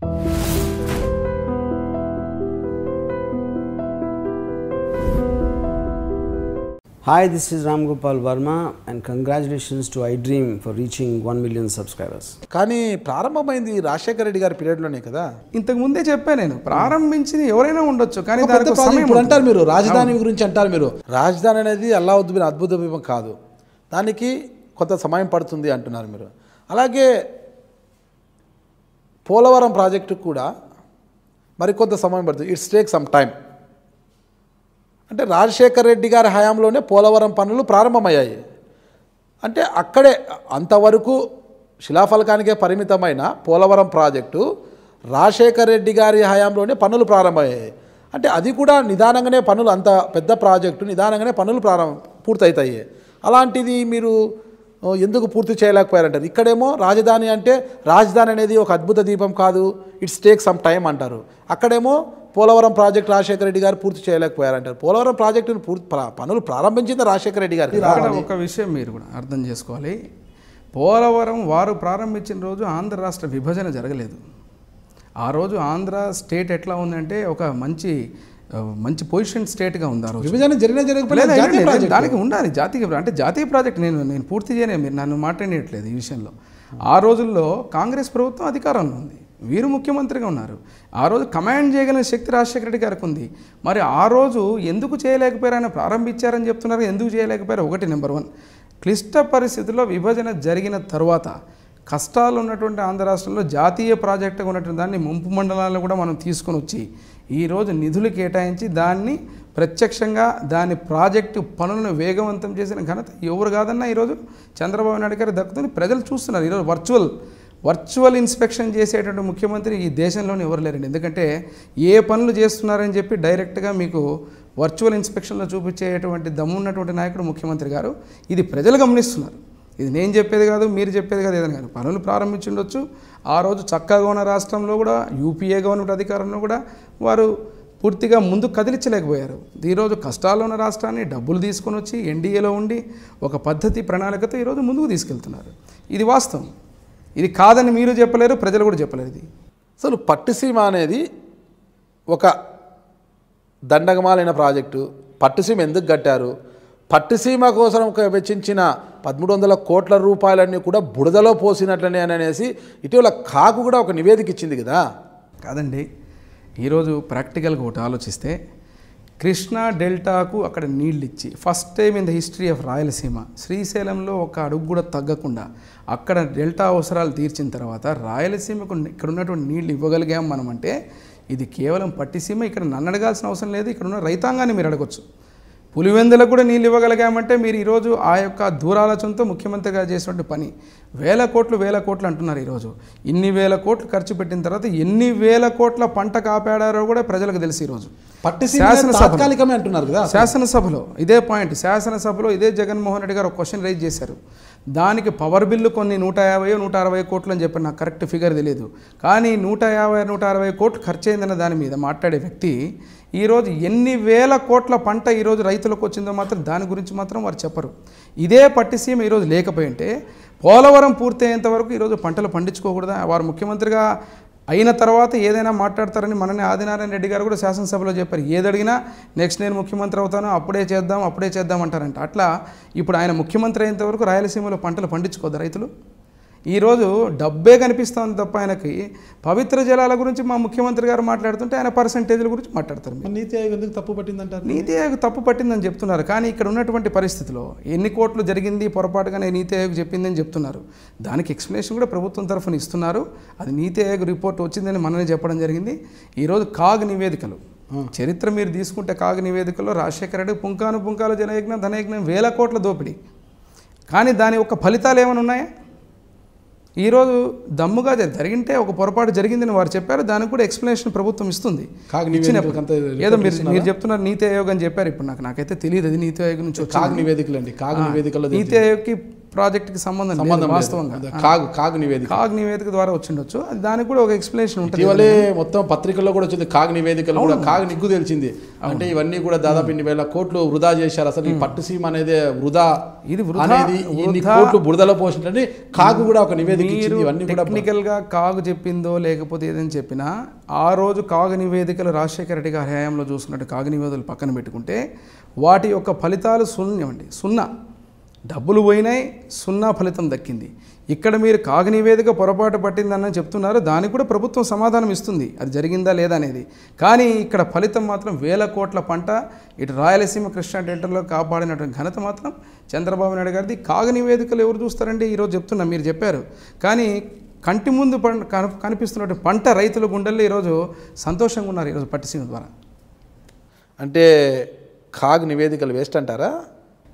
Hi, this is Ram Gopal Verma and congratulations to iDream for reaching 1 million subscribers. కానీ ప్రారంభమైంది రాజశేఖర రెడ్డి గారి పీరియడ్లోనే కదా. ఇంతకు ముందే చెప్పాను నేను, ప్రారంభించింది ఎవరైనా ఉండొచ్చు, కానీ ఇప్పుడు అంటారు మీరు రాజధాని గురించి అంటారు మీరు. రాజధాని అనేది అల్లావుద్దీన్ అద్భుత ద్వీపం కాదు, దానికి కొంత సమయం పడుతుంది అంటున్నారు మీరు. అలాగే పోలవరం ప్రాజెక్టు కూడా మరికొంత సమయం పడుతుంది, ఇట్స్ టేక్ సమ్ టైం. అంటే రాజశేఖర రెడ్డి గారి హయాంలోనే పోలవరం పనులు ప్రారంభమయ్యాయి. అంటే అక్కడే అంతవరకు శిలాఫలకానికే పరిమితమైన పోలవరం ప్రాజెక్టు రాజశేఖర రెడ్డి గారి హయాంలోనే పనులు ప్రారంభమయ్యాయి. అంటే అది కూడా నిదానంగానే పనులు, అంత పెద్ద ప్రాజెక్టు నిదానంగానే పనులు పూర్తవుతాయి. అలాంటిది మీరు ఎందుకు పూర్తి చేయలేకపోయారంటారు? ఇక్కడేమో రాజధాని అంటే రాజధాని అనేది ఒక అద్భుత దీపం కాదు, ఇట్స్ టేక్ సమ్ టైం అంటారు. అక్కడేమో పోలవరం ప్రాజెక్టు రాజశేఖర రెడ్డి గారు పూర్తి చేయలేకపోయారంటారు. పోలవరం ప్రాజెక్టును పనులు ప్రారంభించింది రాజశేఖర రెడ్డి గారు. ఒక విషయం మీరు కూడా అర్థం చేసుకోవాలి, పోలవరం వారు ప్రారంభించిన రోజు ఆంధ్ర రాష్ట్ర విభజన జరగలేదు. ఆ రోజు ఆంధ్ర స్టేట్ ఎట్లా ఉందంటే ఒక మంచి పొజిషన్ స్టేట్గా ఉంది. ఆ రోజు విభజన జరగలేదు, దానికి ఉండాలి జాతీయ, అంటే జాతీయ ప్రాజెక్ట్ నేను పూర్తి చేయనే, మీరు నన్ను మాట్లాడట్లేదు ఈ విషయంలో. ఆ రోజుల్లో కాంగ్రెస్ ప్రభుత్వం అధికారంలో ఉంది, వీరు ముఖ్యమంత్రిగా ఉన్నారు. ఆ రోజు కమాండ్ చేయగలిగిన శక్తి రాజశేఖర రెడ్డి గారికి ఉంది. మరి ఆ రోజు ఎందుకు చేయలేకపోయారు? ఆయన ప్రారంభించారని చెప్తున్నారు, ఎందుకు చేయలేకపోయారు? ఒకటి, నెంబర్ 1, క్లిష్ట పరిస్థితుల్లో విభజన జరిగిన తర్వాత కష్టాలు ఉన్నటువంటి ఆంధ్ర రాష్ట్రంలో జాతీయ ప్రాజెక్టుగా ఉన్నటువంటి దాన్ని ముంపు మండలాలను కూడా మనం తీసుకొని వచ్చి ఈరోజు నిధులు కేటాయించి దాన్ని ప్రత్యక్షంగా దాని ప్రాజెక్టు పనులను వేగవంతం చేసిన ఘనత ఎవరు కాదన్నా ఈరోజు చంద్రబాబు నాయుడు గారు దక్కుతుంది. ప్రజలు చూస్తున్నారు. ఈరోజు వర్చువల్ ఇన్స్పెక్షన్ చేసేటువంటి ముఖ్యమంత్రి ఈ దేశంలోనే ఎవరు లేరండి. ఎందుకంటే ఏ పనులు చేస్తున్నారని చెప్పి డైరెక్ట్గా మీకు వర్చువల్ ఇన్స్పెక్షన్లో చూపించేటువంటి దమ్మున్నటువంటి నాయకుడు ముఖ్యమంత్రి గారు. ఇది ప్రజలు గమనిస్తున్నారు. ఇది నేను చెప్పేది కాదు, మీరు చెప్పేది కాదు, ఏదైనా కాదు. పనులు ప్రారంభించుండొచ్చు. ఆ రోజు చక్కగా ఉన్న రాష్ట్రంలో కూడా యూపీఏ గవర్నమెంట్ అధికారంలో కూడా వారు పూర్తిగా ముందు కదిలించలేకపోయారు. ఈరోజు కష్టాల్లో ఉన్న రాష్ట్రాన్ని డబ్బులు తీసుకొని వచ్చి ఎన్డీఏలో ఉండి ఒక పద్ధతి ప్రణాళికతో ఈరోజు ముందుకు తీసుకెళ్తున్నారు. ఇది వాస్తవం. ఇది కాదని మీరు చెప్పలేరు, ప్రజలు కూడా చెప్పలేరు. ఇది అసలు పట్టిసీమ అనేది ఒక దండగమాలైన ప్రాజెక్టు. పట్టిసీమ ఎందుకు కట్టారు? పట్టిసీమ కోసం వెచ్చించిన 1300 కోట్ల రూపాయలన్నీ కూడా బురదలో పోసినట్లనే అనేసి ఇటీవల కాకు కూడా ఒక నివేదిక ఇచ్చింది కదా. కాదండి, ఈరోజు ప్రాక్టికల్గా ఒకటి ఆలోచిస్తే కృష్ణా డెల్టాకు అక్కడ నీళ్ళు ఇచ్చి first time in the history of Rayalaseema శ్రీశైలంలో ఒక అడుగు కూడా తగ్గకుండా అక్కడ డెల్టా అవసరాలు తీర్చిన తర్వాత రాయలసీమకు ఇక్కడ ఉన్నటువంటి నీళ్ళు ఇవ్వగలిగాం మనం అంటే ఇది కేవలం పట్టిసీమ. ఇక్కడ నన్ను అడగాల్సిన అవసరం లేదు, ఇక్కడ ఉన్న రైతాంగాన్ని మీరు అడగొచ్చు. పులివెందులకు కూడా నీళ్ళు ఇవ్వగలిగామంటే మీరు ఈరోజు ఆ యొక్క దూరాలోచనతో ముఖ్యమంత్రిగా చేసినటువంటి పని. వేల కోట్లు అంటున్నారు. ఈరోజు ఇన్ని వేల కోట్లు ఖర్చు పెట్టిన తర్వాత ఎన్ని వేల కోట్ల పంట కాపాడారో కూడా ప్రజలకు తెలుసు. ఈరోజు తాత్కాలికమే అంటున్నారు కదా శాసనసభలో ఇదే పాయింట్. శాసనసభలో ఇదే జగన్మోహన్ రెడ్డి గారు ఒక క్వశ్చన్ రైజ్ చేశారు. దానికి పవర్ బిల్లు కొన్ని 150-160 కోట్లు అని చెప్పి నాకు కరెక్ట్ ఫిగర్ తెలియదు, కానీ 150-160 కోట్లు ఖర్చు అయిందన్న దాని మీద మాట్లాడే వ్యక్తి ఈరోజు ఎన్ని వేల కోట్ల పంట ఈరోజు రైతులకు వచ్చిందో మాత్రం దాని గురించి మాత్రం వారు చెప్పరు. ఇదే పట్టిసీమ ఈరోజు లేకపోయింటే పోలవరం పూర్తి అయ్యేంత వరకు ఈరోజు పంటలు పండించుకోకూడదా? వారు ముఖ్యమంత్రిగా అయిన తర్వాత ఏదైనా మాట్లాడతారని మననే ఆదినారాయణ రెడ్డి గారు కూడా శాసనసభలో చెప్పారు. ఏదడిగినా నెక్స్ట్ నేను ముఖ్యమంత్రి అవుతాను, అప్పుడే చేద్దాం అంటారంట. అట్లా ఇప్పుడు ఆయన ముఖ్యమంత్రి అయ్యేంత వరకు రాయలసీమలో పంటలు పండించుకోద్దా రైతులు? ఈరోజు డబ్బే కనిపిస్తుంది తప్ప ఆయనకి పవిత్ర జలాల గురించి మా ముఖ్యమంత్రి గారు మాట్లాడుతుంటే ఆయన పర్సంటేజ్ల గురించి మాట్లాడతారు. నీతి ఆయోగ్ ఎందుకు తప్పు పట్టిందంటారు? నీతి ఆయోగ్ తప్పు పట్టిందని చెప్తున్నారు, కానీ ఇక్కడ ఉన్నటువంటి పరిస్థితిలో ఎన్ని కోట్లు జరిగింది పొరపాటుగానే నీతి ఆయోగ్ చెప్పిందని చెప్తున్నారు. దానికి ఎక్స్ప్లెనేషన్ కూడా ప్రభుత్వం తరఫున ఇస్తున్నారు. అది నీతి ఆయోగ్ రిపోర్ట్ వచ్చిందని మననే చెప్పడం జరిగింది. ఈరోజు కాగ్ నివేదికలు చరిత్ర మీరు తీసుకుంటే కాగ్ నివేదికల్లో రాజశేఖర రెడ్డి పుంకాను జనయజ్ఞం ధనయజ్ఞం వేల కోట్ల దోపిడీ, కానీ దాని యొక్క ఫలితాలు ఏమైనా ఉన్నాయా? ఈరోజు దమ్ముగా జరిగింటే ఒక పొరపాటు జరిగిందని వారు చెప్పారు, దానికి కూడా ఎక్స్ప్లెనేషన్ ప్రభుత్వం ఇస్తుంది. ఏదో మీరు చెప్తున్నారు నీతి ఆయోగ్ అని చెప్పారు. ఇప్పుడు నాకైతే తెలియదు అది నీతి ఆయోగ్ నుంచి కాగ్ నివేదికలు అండి. కాగ్ నివేదికలో నీతి ఆయోగ్కి ప్రాజెక్ట్కి సంబంధం లేదు వాస్తవంగా. కాగ్ నివేదిక ద్వారా వచ్చిండొచ్చు. అది దానికి కూడా ఒక ఎక్స్ప్లెనేషన్ ఉంటుంది. ఇటీవలే మొత్తం పత్రికల్లో కూడా వచ్చింది కాగ్ నివేదికలు కూడా. కాగ్ నిగ్గు తెలిసింది అంటే ఇవన్నీ కూడా దాదాపు ఇన్ని వేల కోట్లు వృధా చేశారు. అసలు ఈ పట్టుసీమ అనేది వృధా అనేది ఇన్ని కోట్లు బురదలో పోసినని కాగ్ కూడా ఒక నివేదిక ఇచ్చింది. ఇవన్నీ కూడా టెక్నికల్గా కాగ్ చెప్పిందో లేకపోతే ఏదని చెప్పినా ఆ రోజు కాగ్ నివేదికలు రాజశేఖర రెడ్డి గారి హయాంలో చూసుకున్నట్టు కాగ్ నివేదికలు పక్కన పెట్టుకుంటే వాటి యొక్క ఫలితాలు శూన్యమండి. సున్నా. డబ్బులు పోయినాయి, సున్నా ఫలితం దక్కింది. ఇక్కడ మీరు కాగ్ నివేదిక పొరపాటు పట్టిందని చెప్తున్నారు. దానికి కూడా ప్రభుత్వం సమాధానం ఇస్తుంది అది జరిగిందా లేదా అనేది. కానీ ఇక్కడ ఫలితం మాత్రం వేల కోట్ల పంట ఇటు రాయలసీమ కృష్ణా డెల్టాలో కాపాడినటువంటి ఘనత మాత్రం చంద్రబాబు నాయుడు గారిది. కాగ్ నివేదికలు ఎవరు చూస్తారండి? ఈరోజు చెప్తున్నా, మీరు చెప్పారు. కానీ కంటి ముందు కనిపిస్తున్నటువంటి పంట రైతుల గుండెల్లో ఈరోజు సంతోషంగా ఉన్నారు ఈరోజు పట్టిసీమ ద్వారా. అంటే కాగ్ నివేదికలు వేస్ట్ అంటారా?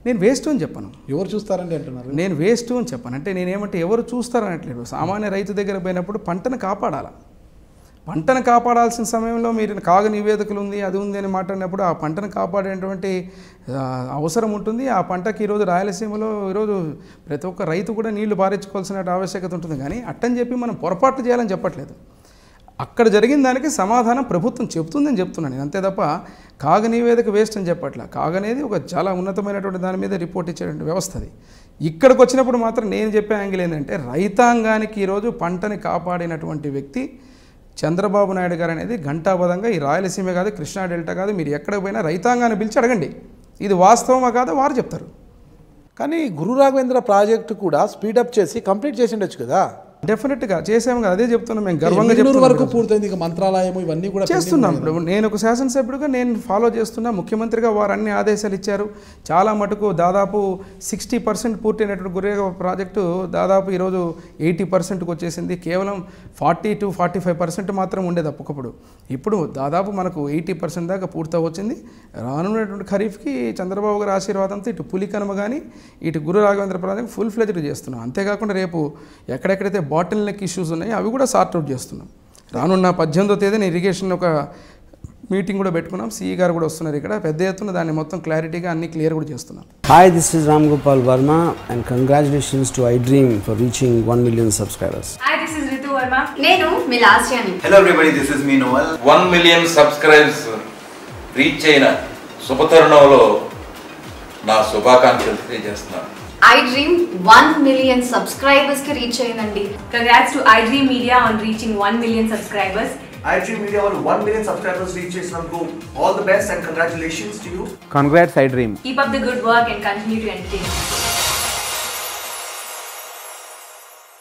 నేను వేస్ట్ అని చెప్పను. ఎవరు చూస్తారండి అంటున్నారు? నేను వేస్ట్ అని చెప్పను. అంటే నేనేమంటే ఎవరు చూస్తారనట్లేదు. సామాన్య రైతు దగ్గర పోయినప్పుడు పంటను కాపాడాలి. పంటను కాపాడాల్సిన సమయంలో మీరు కాగ్ నివేదికలు ఉంది అది ఉంది అని మాట్లాడినప్పుడు ఆ పంటను కాపాడేటువంటి అవసరం ఉంటుంది. ఆ పంటకి ఈరోజు రాయలసీమలో ఈరోజు ప్రతి ఒక్క రైతు కూడా నీళ్లు పారించుకోవాల్సిన ఆవశ్యకత ఉంటుంది. కానీ అట్టని చెప్పి మనం పొరపాట్లు చేయాలని చెప్పట్లేదు. అక్కడ జరిగిన దానికి సమాధానం ప్రభుత్వం చెప్తుందని చెప్తున్నాను నేను, అంతే తప్ప కాగ్ నివేదిక వేస్ట్ అని చెప్పట్లా. కాగ్ అనేది ఒక చాలా ఉన్నతమైనటువంటి దాని మీద రిపోర్ట్ ఇచ్చేటువంటి వ్యవస్థ అది. ఇక్కడికి వచ్చినప్పుడు మాత్రం నేను చెప్పే యాంగిల్ ఏంటంటే రైతాంగానికి ఈరోజు పంటని కాపాడినటువంటి వ్యక్తి చంద్రబాబు నాయుడు గారు అనేది ఘంటాబద్ధంగా ఈ రాయలసీమ కాదు, కృష్ణా డెల్టా కాదు, మీరు ఎక్కడికి పోయినా రైతాంగాన్ని పిలిచి అడగండి ఇది వాస్తవమా కాదో వారు చెప్తారు. కానీ గురు రాఘవేంద్ర ప్రాజెక్టు కూడా స్పీడప్ చేసి కంప్లీట్ చేసి ఉండొచ్చు కదా? డెఫినెట్గా చేసాము కదా, అదే చెప్తున్నాం మేము గర్వంగా. వరకు పూర్తయింది, ఇక మంత్రాలయం ఇవన్నీ కూడా చేస్తున్నాం. ఇప్పుడు నేను ఒక శాసనసభ్యుడిగా నేను ఫాలో చేస్తున్నా, ముఖ్యమంత్రిగా వారు అన్ని ఆదేశాలు ఇచ్చారు. చాలా మటుకు దాదాపు 60% పూర్తయినటువంటి గురేగ ప్రాజెక్టు దాదాపు ఈరోజు 80%కి వచ్చేసింది. కేవలం 40 to 45% మాత్రం ఉండేది అప్పకప్పుడు. ఇప్పుడు దాదాపు మనకు 80% దాకా పూర్తి వచ్చింది. రానున్నటువంటి ఖరీఫ్కి చంద్రబాబు గారి ఆశీర్వాదంతో ఇటు పులికనుమ కానీ ఇటు గురు రాఘవేంద్ర ప్రాజెక్ట్ ఫుల్ ఫ్లెజ్డ్ చేస్తున్నాం. అంతేకాకుండా రేపు ఎక్కడెక్కడైతే బాటిల్ నెక్ ఇష్యూస్ ఉన్నాయి అవి కూడా సార్ట్అవుట్ చేస్తున్నాం. రానున్న 18వ తేదీన ఇరిగేషన్ ఒక మీటింగ్ కూడా పెట్టుకున్నాం. సిఈ గారు కూడా వస్తున్నారు ఇక్కడ. పెద్ద ఎత్తున దాన్ని మొత్తం క్లారిటీగా అన్ని క్లియర్ కూడా చేస్తున్నాం. Hi, this is Ram Gopal Verma and congratulations to iDream for reaching 1 million subscribers. Hi, this is Ritu Verma. Nenu Milasyani. Hello everybody, this is me Noel. 1 million subscribers reach అయిన శుభతరుణంలో నా శుభాకాంక్షలు తెలియజేస్తున్నాను. iDream 1 million subscribers ki reach ayindandi. Congrats to iDream Media on reaching 1 million subscribers. iDream Media on 1 million subscribers reach చేసినందుకు all the best and congratulations to you. Congrats iDream. Keep up the good work and continue to entertain us.